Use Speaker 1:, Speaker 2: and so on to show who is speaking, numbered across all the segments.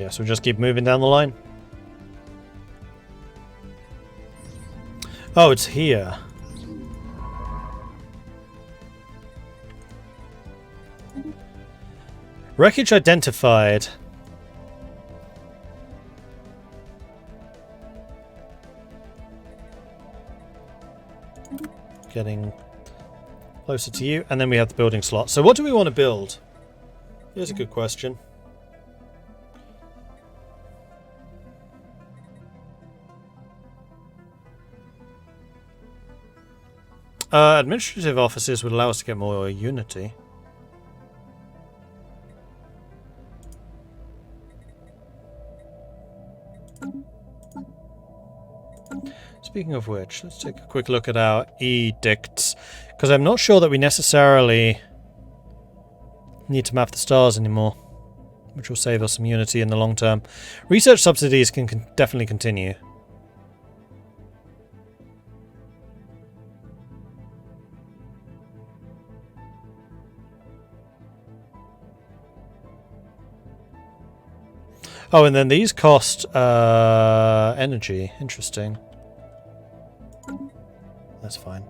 Speaker 1: Guess we'll just keep moving down the line. Oh, it's here. Wreckage identified. Getting closer to you, and then we have the building slot. So what do we want to build? Here's a good question. Administrative offices would allow us to get more unity. Speaking of which, let's take a quick look at our edicts, because I'm not sure that we necessarily need to map the stars anymore, which will save us some unity in the long term. Research subsidies can definitely continue. Oh, and then these cost energy. Interesting. That's fine.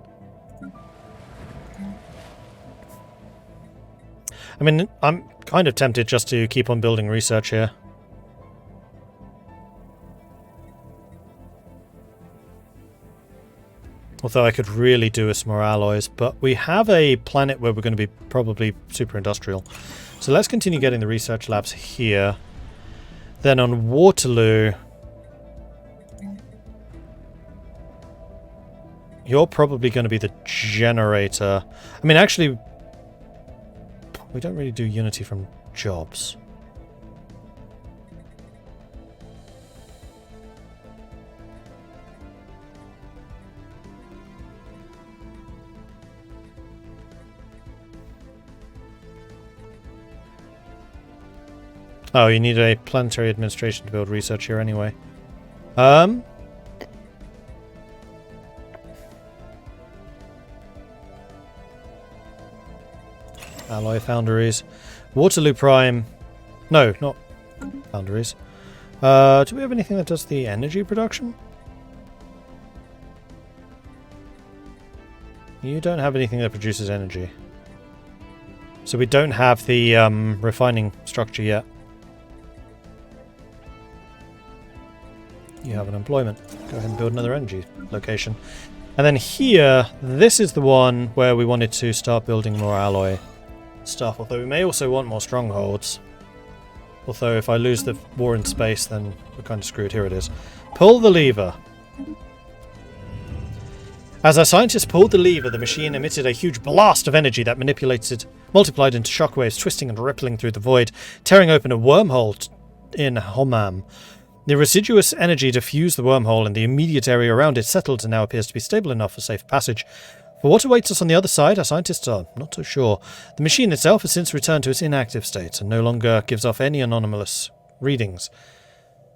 Speaker 1: I mean, I'm kind of tempted just to keep on building research here. Although I could really do with some more alloys, but we have a planet where we're going to be probably super industrial. So let's continue getting the research labs here. Then on Waterloo, you're probably going to be the generator. I mean, actually, we don't really do unity from jobs. Oh, you need a planetary administration to build research here anyway. Alloy foundries. Waterloo Prime. No, not foundries. Do we have anything that does the energy production? You don't have anything that produces energy. So we don't have the refining structure yet. You have an employment. Go ahead and build another energy location. And then here, this is the one where we wanted to start building more alloy stuff, although we may also want more strongholds. Although if I lose the war in space, then we're kind of screwed. Here it is. Pull the lever. As our scientists pulled the lever, the machine emitted a huge blast of energy that multiplied into shockwaves, twisting and rippling through the void, tearing open a wormhole in Homam. The residuous energy diffused the wormhole, and the immediate area around it settled and now appears to be stable enough for safe passage. For what awaits us on the other side, our scientists are not so sure. The machine itself has since returned to its inactive state and no longer gives off any anomalous readings.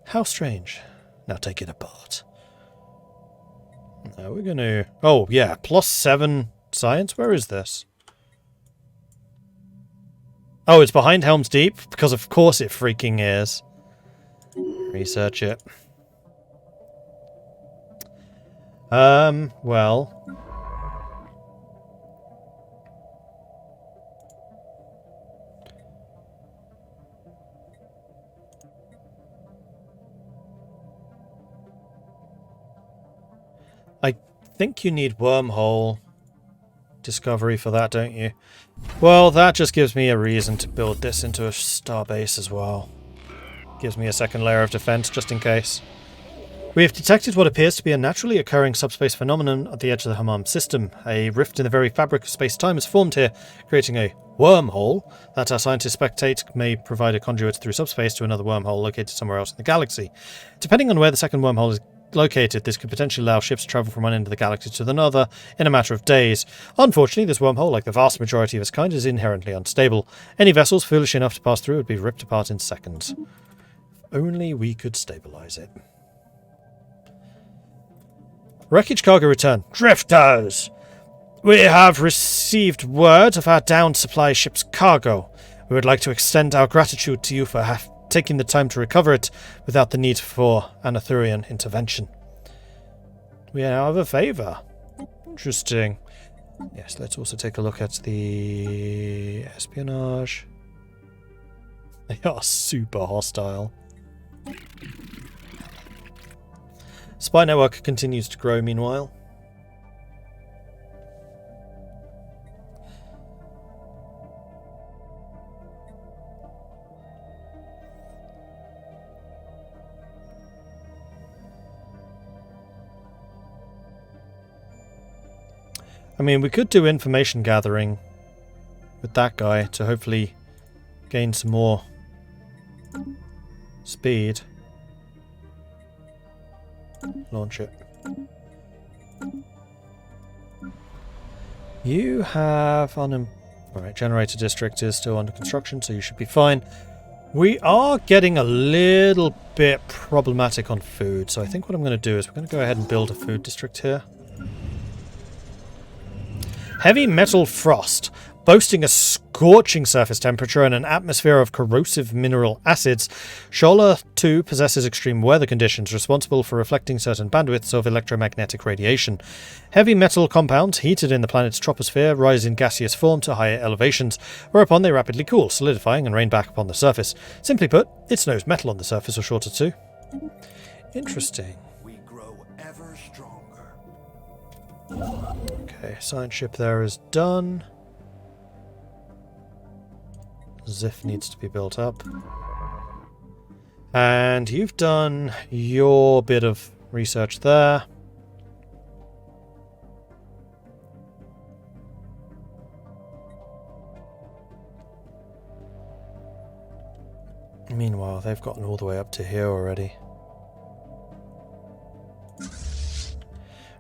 Speaker 1: How strange. Now take it apart. Now we're going to... Oh, yeah, +7 science? Where is this? Oh, it's behind Helm's Deep? Because of course it freaking is. Research it. Well... I think you need wormhole discovery for that, don't you? Well, that just gives me a reason to build this into a starbase as well. Gives me a second layer of defense, just in case. We have detected what appears to be a naturally occurring subspace phenomenon at the edge of the Hammam system. A rift in the very fabric of space-time has formed here, creating a wormhole that our scientists spectate may provide a conduit through subspace to another wormhole located somewhere else in the galaxy. Depending on where the second wormhole is located, this could potentially allow ships to travel from one end of the galaxy to another in a matter of days. Unfortunately, this wormhole, like the vast majority of its kind, is inherently unstable. Any vessels foolish enough to pass through would be ripped apart in seconds. If only we could stabilize it. Wreckage cargo return. Drifters! We have received word of our downed supply ship's cargo. We would like to extend our gratitude to you for taking the time to recover it without the need for an Arthurian intervention. We now have a favour. Interesting. Yes, let's also take a look at the espionage. They are super hostile. Spy network continues to grow meanwhile. I mean, we could do information gathering with that guy to hopefully gain some more speed. Launch it. You have Alright, generator district is still under construction, so you should be fine. We are getting a little bit problematic on food, so I think what I'm going to do is we're going to go ahead and build a food district here. Heavy metal frost, boasting a scorching surface temperature and an atmosphere of corrosive mineral acids, Shola 2 possesses extreme weather conditions responsible for reflecting certain bandwidths of electromagnetic radiation. Heavy metal compounds heated in the planet's troposphere rise in gaseous form to higher elevations, whereupon they rapidly cool, solidifying and rain back upon the surface. Simply put, it snows metal on the surface or shorter too. Interesting.
Speaker 2: We grow ever stronger.
Speaker 1: Okay, science ship there is done. Zif needs to be built up. And you've done your bit of research there. Meanwhile, they've gotten all the way up to here already.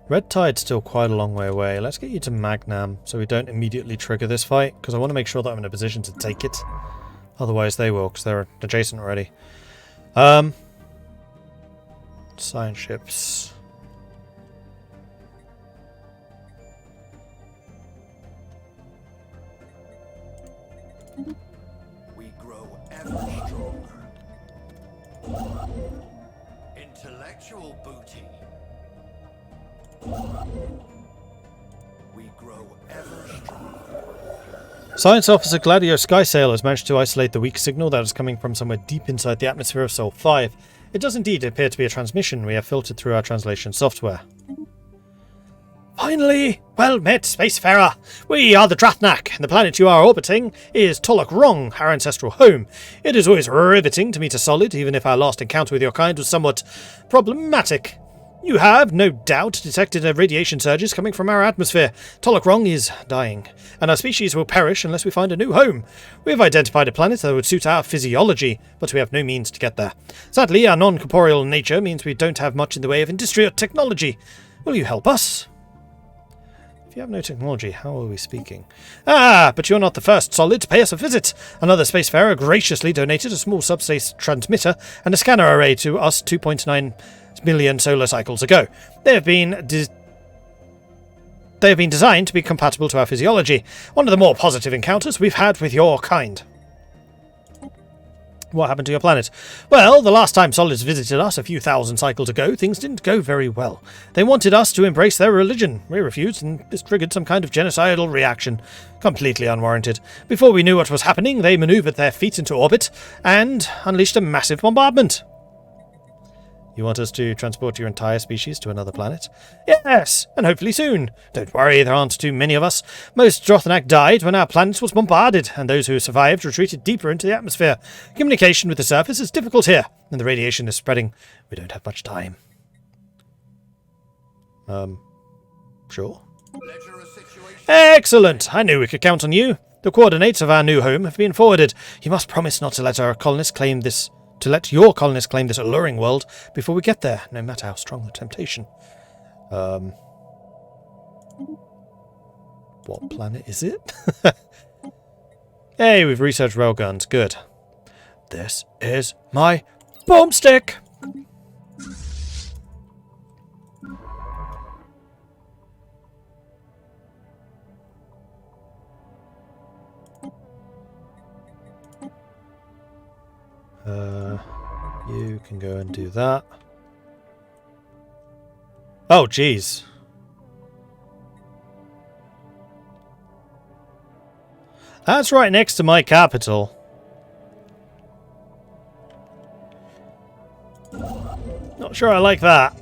Speaker 1: Red Tide's still quite a long way away. Let's get you to Magnam so we don't immediately trigger this fight, because I want to make sure that I'm in a position to take it. Otherwise they will, because they're adjacent already. Science ships.
Speaker 2: We grow ever stronger. Intellectual booty. We grow ever stronger.
Speaker 1: Science Officer Gladio Skysail has managed to isolate the weak signal that is coming from somewhere deep inside the atmosphere of Sol 5. It does indeed appear to be a transmission we have filtered through our translation software. Finally! Well met, Spacefarer! We are the Drathnak, and the planet you are orbiting is Tolok Rong, our ancestral home. It is always riveting to meet a solid, even if our last encounter with your kind was somewhat problematic. You have, no doubt, detected radiation surges coming from our atmosphere. Tolok Rong is dying, and our species will perish unless we find a new home. We have identified a planet that would suit our physiology, but we have no means to get there. Sadly, our non-corporeal nature means we don't have much in the way of industry or technology. Will you help us? If you have no technology, how are we speaking? Ah, but you're not the first solid to pay us a visit. Another spacefarer graciously donated a small subspace transmitter and a scanner array to us 2.9 million solar cycles ago. They have been designed to be compatible to our physiology. One of the more positive encounters we've had with your kind. What happened to your planet? Well, the last time solids visited us a few thousand cycles ago, things didn't go very well. They wanted us to embrace their religion. We refused, and this triggered some kind of genocidal reaction. Completely unwarranted. Before we knew what was happening, they maneuvered their fleet into orbit and unleashed a massive bombardment. You want us to transport your entire species to another planet? Yes, and hopefully soon. Don't worry, there aren't too many of us. Most Drothnak died when our planet was bombarded, and those who survived retreated deeper into the atmosphere. Communication with the surface is difficult here, and the radiation is spreading. We don't have much time. Sure. Excellent! I knew we could count on you. The coordinates of our new home have been forwarded. You must promise not to let our colonists claim this... To let your colonists claim this alluring world before we get there, no matter how strong the temptation. What planet is it? Hey, we've researched railguns. Good. This is my boomstick! You can go and do that. Oh, jeez. That's right next to my capital. Not sure I like that.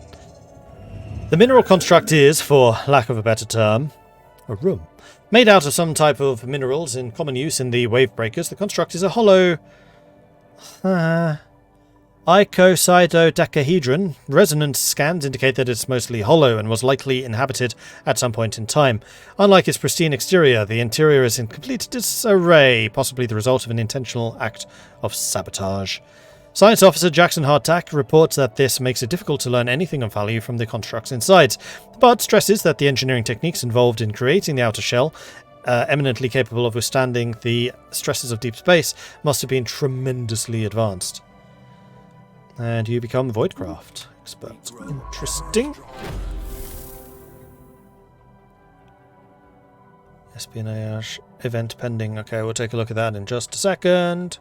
Speaker 1: The mineral construct is, for lack of a better term, a room. Made out of some type of minerals in common use in the Wavebreakers, the construct is a hollow icosahedron. Resonance scans indicate that it's mostly hollow and was likely inhabited at some point in time. Unlike its pristine exterior, the interior is in complete disarray, possibly the result of an intentional act of sabotage. Science Officer Jackson Hardtack reports that this makes it difficult to learn anything of value from the constructs inside, but stresses that the engineering techniques involved in creating the outer shell, eminently capable of withstanding the stresses of deep space, must have been tremendously advanced. And you become Voidcraft expert. Interesting. Espionage event pending. Okay, we'll take a look at that in just a second.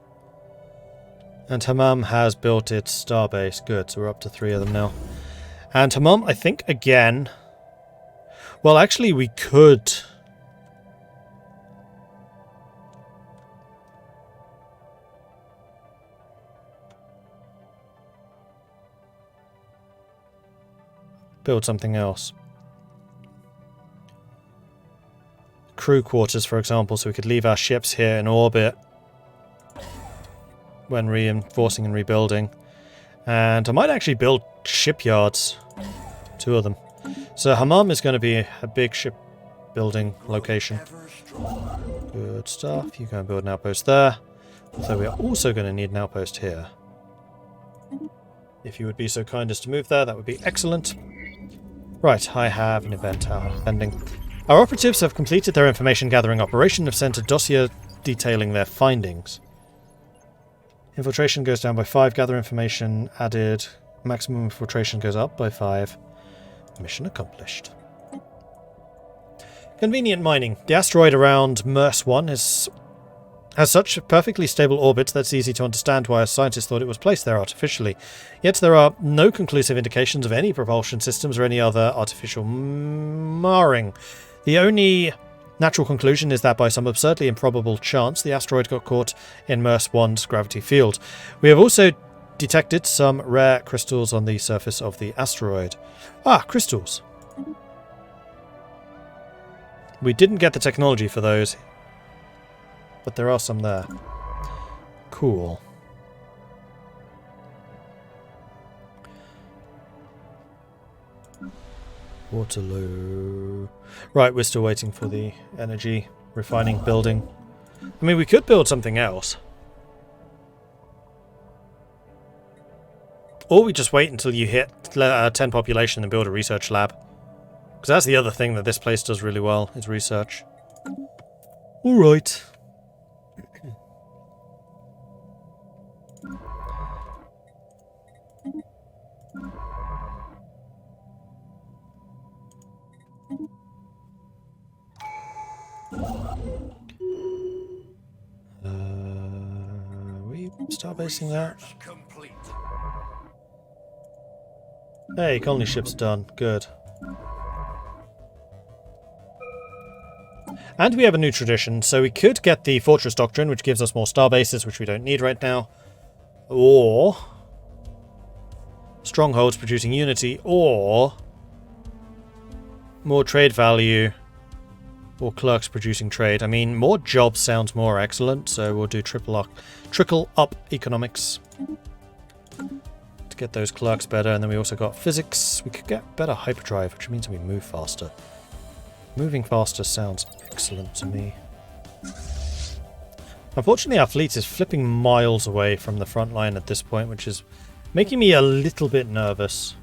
Speaker 1: And Hammam has built its starbase. Good, so we're up to 3 of them now. And Hammam, I think, again... Well, actually, we could... build something else. Crew quarters, for example, so we could leave our ships here in orbit when reinforcing and rebuilding. And I might actually build shipyards. 2 of them. So Hammam is going to be a big shipbuilding location. Good stuff. You go and build an outpost there. Although we are also going to need an outpost here. If you would be so kind as to move there, that would be excellent. Right, I have an event pending. Our operatives have completed their information gathering operation and have sent a dossier detailing their findings. Infiltration goes down by 5, gather information added, maximum infiltration goes up by 5. Mission accomplished. Convenient mining. The asteroid around Mers 1 has such perfectly stable orbits that it's easy to understand why our scientists thought it was placed there artificially. Yet there are no conclusive indications of any propulsion systems or any other artificial marring. The only natural conclusion is that by some absurdly improbable chance, the asteroid got caught in Mers 1's gravity field. We have also detected some rare crystals on the surface of the asteroid. Ah, crystals. We didn't get the technology for those, but there are some there. Cool. Waterloo. Right, we're still waiting for the energy refining building. I mean, we could build something else. Or we just wait until you hit 10 population and build a research lab. Because that's the other thing that this place does really well, is research. Alright. We start basing that.
Speaker 2: Complete.
Speaker 1: Hey, colony ship's done. Good. And we have a new tradition, so we could get the Fortress Doctrine, which gives us more star bases, which we don't need right now. Or Strongholds producing unity, or more trade value, or clerks producing trade. I mean, more jobs sounds more excellent, so we'll do trickle up economics to get those clerks better. And then we also got physics. We could get better hyperdrive, which means we move faster. Moving faster sounds excellent to me. Unfortunately, our fleet is flipping miles away from the front line at this point, which is making me a little bit nervous.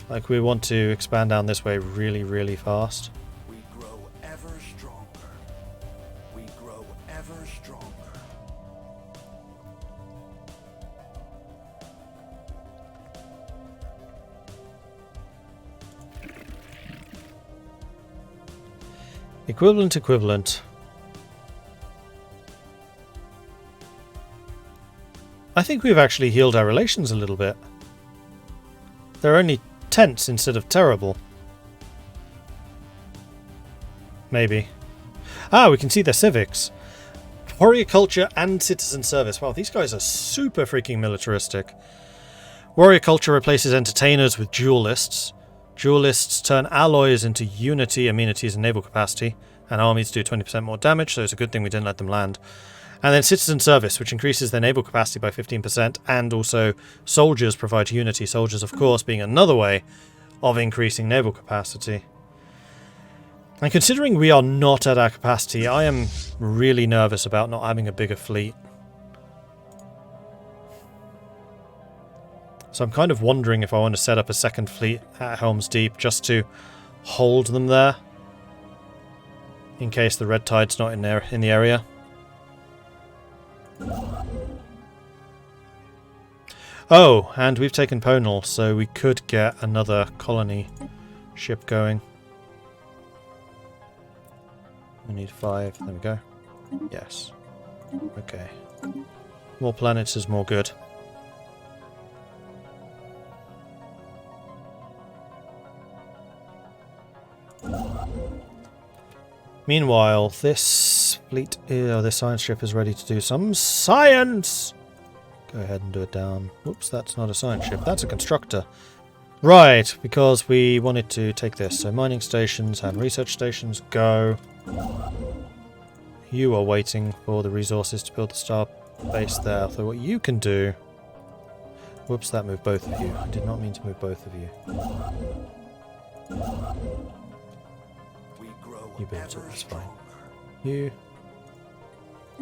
Speaker 1: Like, we want to expand down this way really, really fast.
Speaker 2: We grow ever stronger. We grow ever stronger.
Speaker 1: Equivalent. I think we've actually healed our relations a little bit. They're only tense instead of terrible. Maybe. Ah, we can see their civics. Warrior culture and citizen service. Wow, these guys are super freaking militaristic. Warrior culture replaces entertainers with duelists. Duelists turn alloys into unity, amenities, and naval capacity. And armies do 20% more damage, so it's a good thing we didn't let them land. And then citizen service, which increases their naval capacity by 15%, and also soldiers provide unity. Soldiers, of course, being another way of increasing naval capacity. And considering we are not at our capacity, I am really nervous about not having a bigger fleet. So I'm kind of wondering if I want to set up a second fleet at Helm's Deep just to hold them there, in case the red tide's not in the area. Oh, and we've taken Ponal, so we could get another colony ship going. We need 5. There we go. Yes. Okay. More planets is more good. Meanwhile, this fleet, this science ship is ready to do some science! Go ahead and do it down. Whoops, that's not a science ship, that's a constructor. Right, because we wanted to take this. So mining stations and research stations, go. You are waiting for the resources to build the star base there. So what you can do... Whoops, that moved both of you. I did not mean to move both of you. You built it, that's fine. You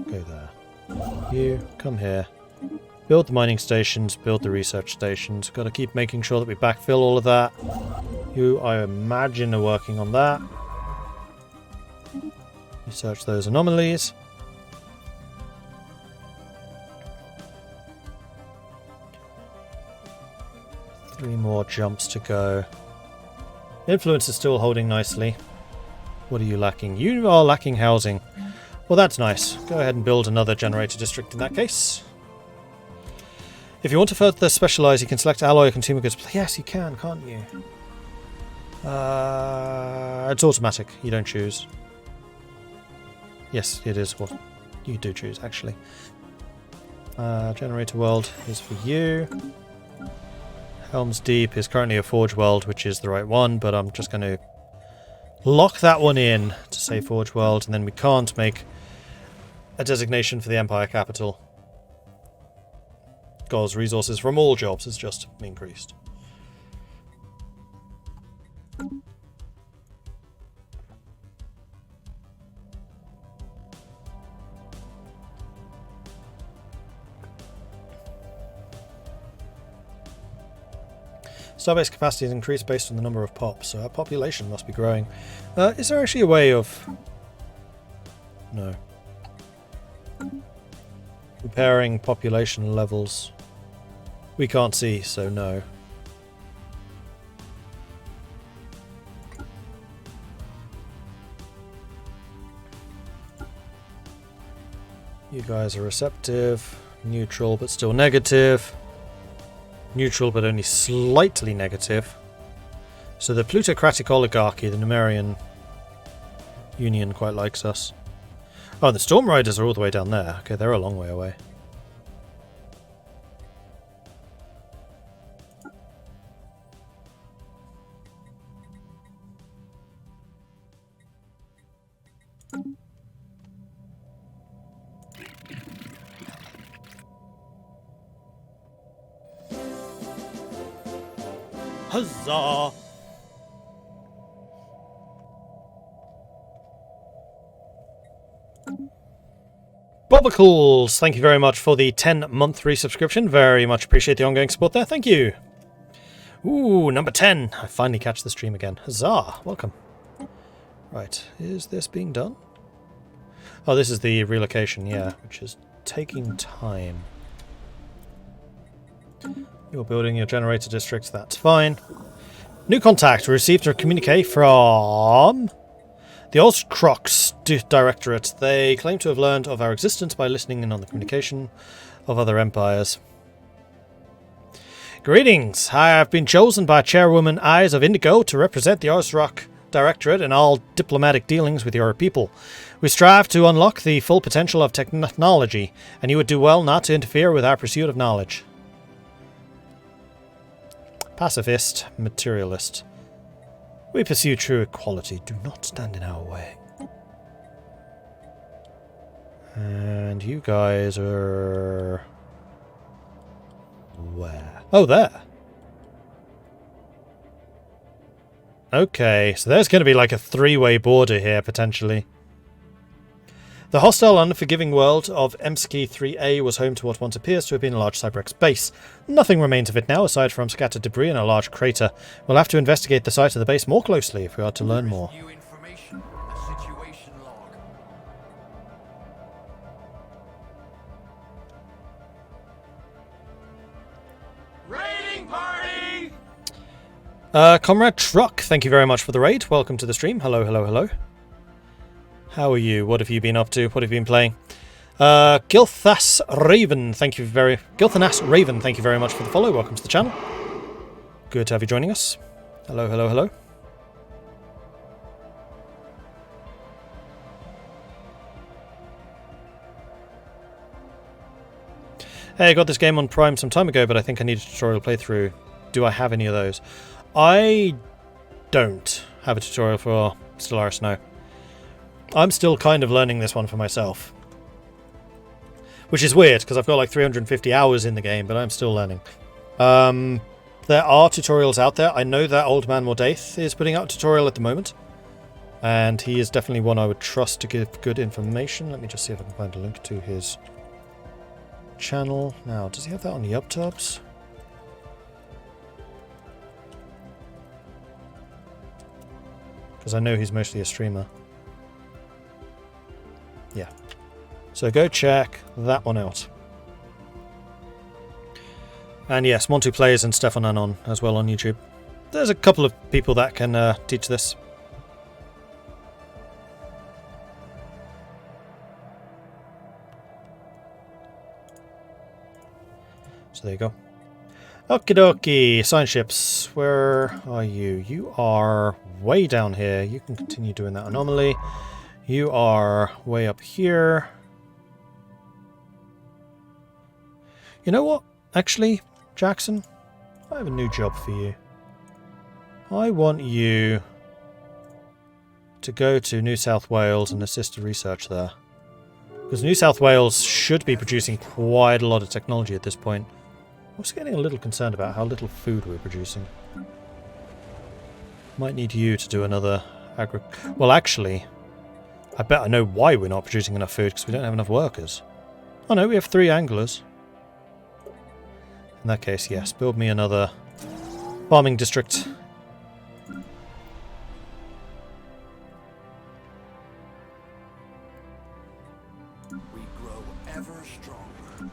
Speaker 1: go there. You come here. Build the mining stations, build the research stations. Got to keep making sure that we backfill all of that. You, I imagine, are working on that. Research those anomalies. Three more jumps to go. Influence is still holding nicely. What are you lacking? You are lacking housing. Well, that's nice. Go ahead and build another generator district in that case. If you want to further specialise, you can select alloy or consumer goods. Yes, you can, can't you? It's automatic. You don't choose. Yes, it is what you do choose, actually. Generator world is for you. Helm's Deep is currently a forge world, which is the right one, but I'm just going to lock that one in to say Forge World, and then we can't make a designation for the Empire capital. Because resources from all jobs has just increased. Starbase capacity has increased based on the number of pops, so our population must be growing. Is there actually a way of... No. Comparing population levels. We can't see, so no. You guys are receptive. Neutral, but still negative. Neutral, but only slightly negative. So the plutocratic oligarchy, the Numerian Union, quite likes us. Oh, the Storm Riders are all the way down there. Okay, they're a long way away. Huzzah! Bobicles, thank you very much for the 10-month resubscription. Very much appreciate the ongoing support there. Thank you. Ooh, number 10. I finally catch the stream again. Huzzah! Welcome. Right, is this being done? Oh, this is the relocation, yeah, which is taking time. You're building your generator districts, that's fine. New contact. We received a communique from the Ozcrox Directorate. They claim to have learned of our existence by listening in on the communication. of other empires. Greetings! I have been chosen by Chairwoman Eyes of Indigo to represent the Ozrock Directorate in all diplomatic dealings with your people. We strive to unlock the full potential of technology, and you would do well not to interfere with our pursuit of knowledge. Pacifist, materialist. We pursue true equality. Do not stand in our way. And you guys are... where? Oh, there. Okay, so there's going to be like a three-way border here, potentially. The hostile, unforgiving world of Emsky 3A was home to what once appears to have been a large Cyberx base. Nothing remains of it now, aside from scattered debris and a large crater. We'll have to investigate the site of the base more closely if we are to learn more.
Speaker 2: New information. A situation log. Raiding party!
Speaker 1: Comrade Truck, thank you very much for the raid. Welcome to the stream. Hello, hello, hello. How are you? What have you been up to? What have you been playing? Gilthanas Raven, thank you very much for the follow. Welcome to the channel. Good to have you joining us. Hello, hello, hello. Hey, I got this game on Prime some time ago, but I think I need a tutorial playthrough. Do I have any of those? I don't have a tutorial for Stellaris, no. I'm still kind of learning this one for myself. Which is weird, because I've got like 350 hours in the game, but I'm still learning. There are tutorials out there. I know that Old Man Mordaith is putting out a tutorial at the moment. And he is definitely one I would trust to give good information. Let me just see if I can find a link to his channel. Now, does he have that on the uptubs? Because I know he's mostly a streamer. Yeah. So go check that one out. And yes, Montu Plays and Stefan Anon as well on YouTube. There's a couple of people that can teach this. So there you go. Okie dokie, science ships. Where are you? You are way down here. You can continue doing that anomaly. You are way up here. You know what? Actually, Jackson, I have a new job for you. I want you to go to New South Wales and assist the research there. Because New South Wales should be producing quite a lot of technology at this point. I was getting a little concerned about how little food we're producing. Might need you to do another Well, actually, I bet I know why we're not producing enough food, because we don't have enough workers. Oh no, we have 3 anglers. In that case, yes, build me another farming district.
Speaker 2: We grow ever stronger.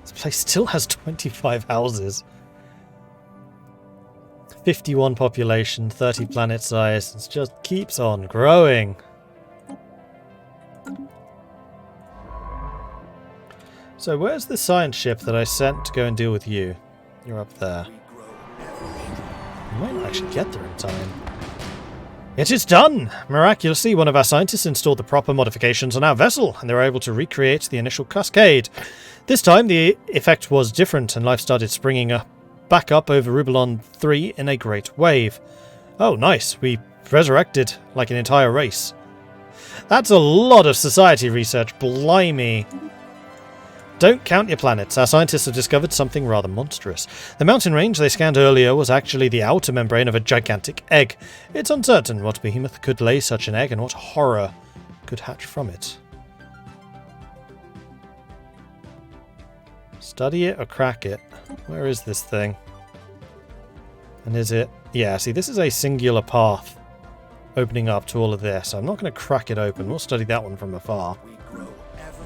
Speaker 1: This place still has 25 houses. 51 population, 30 planet size. It just keeps on growing. So where's the science ship that I sent to go and deal with you? You're up there. You might not actually get there in time. It is done! Miraculously, one of our scientists installed the proper modifications on our vessel, and they were able to recreate the initial cascade. This time, the effect was different, and life started springing up back up over Rubelon 3 in a great wave. Oh, nice. We resurrected like an entire race. That's a lot of society research, blimey. Don't count your planets. Our scientists have discovered something rather monstrous. The mountain range they scanned earlier was actually the outer membrane of a gigantic egg. It's uncertain what behemoth could lay such an egg and what horror could hatch from it. Study it or crack it? Where is this thing? And is it... Yeah, see, this is a singular path opening up to all of this. I'm not going to crack it open. We'll study that one from afar.
Speaker 2: We grow ever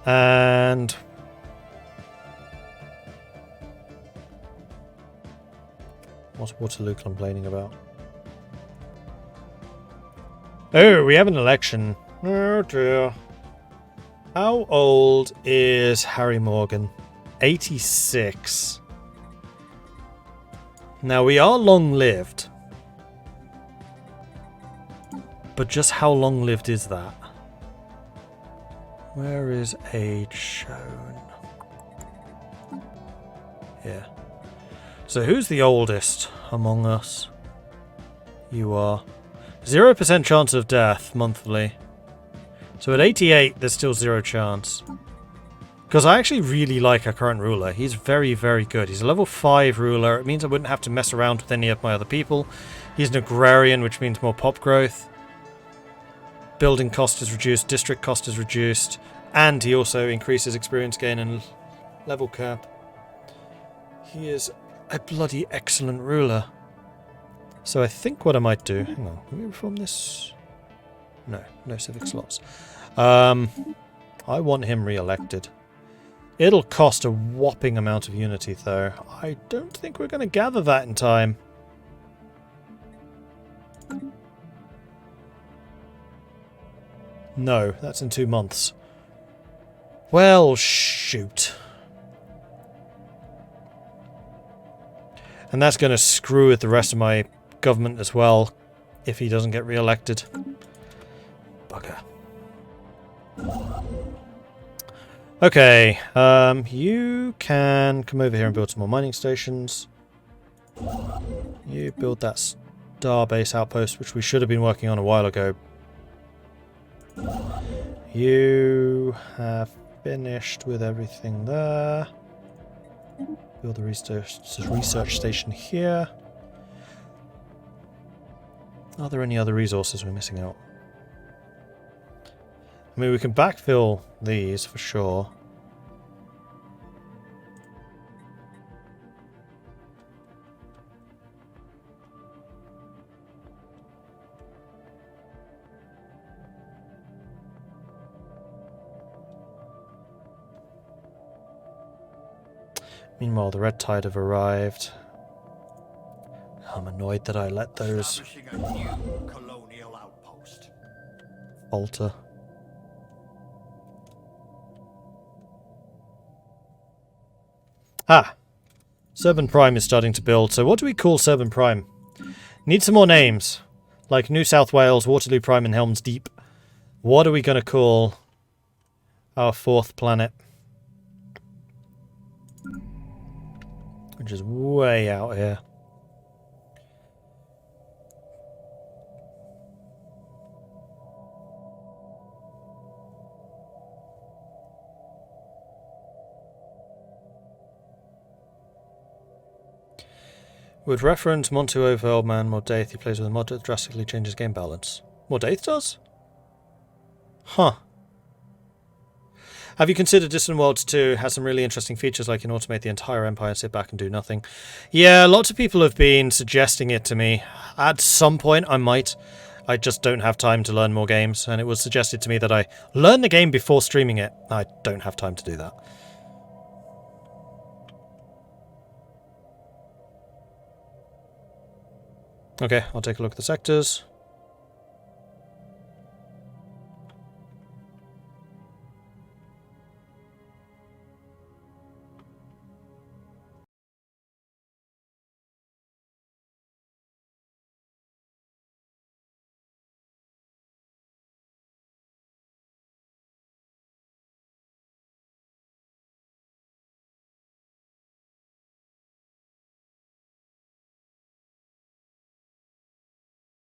Speaker 2: stronger.
Speaker 1: And... what's Waterloo complaining about? Oh, we have an election. Oh dear. How old is Harry Morgan? 86. Now we are long-lived. But just how long-lived is that? Where is age shown? Here. So who's the oldest among us? You are. 0% chance of death monthly. So at 88, there's still 0 chance. Because I actually really like our current ruler. He's very, very good. He's a level 5 ruler. It means I wouldn't have to mess around with any of my other people. He's an agrarian, which means more pop growth. Building cost is reduced. District cost is reduced. And he also increases experience gain and level cap. He is a bloody excellent ruler. So I think what I might do... Hang on. Can we reform this? No. No civic slots. I want him re-elected. It'll cost a whopping amount of unity, though. I don't think we're going to gather that in time. No, that's in 2 months. Well, shoot. And that's going to screw with the rest of my government as well, if he doesn't get re-elected. Bugger. Okay, you can come over here and build some more mining stations. You build that starbase outpost, which we should have been working on a while ago. You have finished with everything there. Build the research station here. Are there any other resources we're missing out? I mean, we can backfill these for sure. Meanwhile, the Red Tide have arrived. I'm annoyed that I let those
Speaker 2: Establishing a new colonial outpost.
Speaker 1: falter. Ah! 7 Prime is starting to build, so what do we call 7 Prime? Need some more names. Like New South Wales, Waterloo Prime and Helm's Deep. What are we going to call our 4th planet? Which is way out here. With reference, Montuo Old Man Mordaith, he plays with a mod that drastically changes game balance. Mordaith does? Huh. Have you considered Distant Worlds 2 has some really interesting features like you can automate the entire empire and sit back and do nothing? Yeah, lots of people have been suggesting it to me. At some point I might. I just don't have time to learn more games, and it was suggested to me that I learn the game before streaming it. I don't have time to do that. Okay, I'll take a look at the sectors.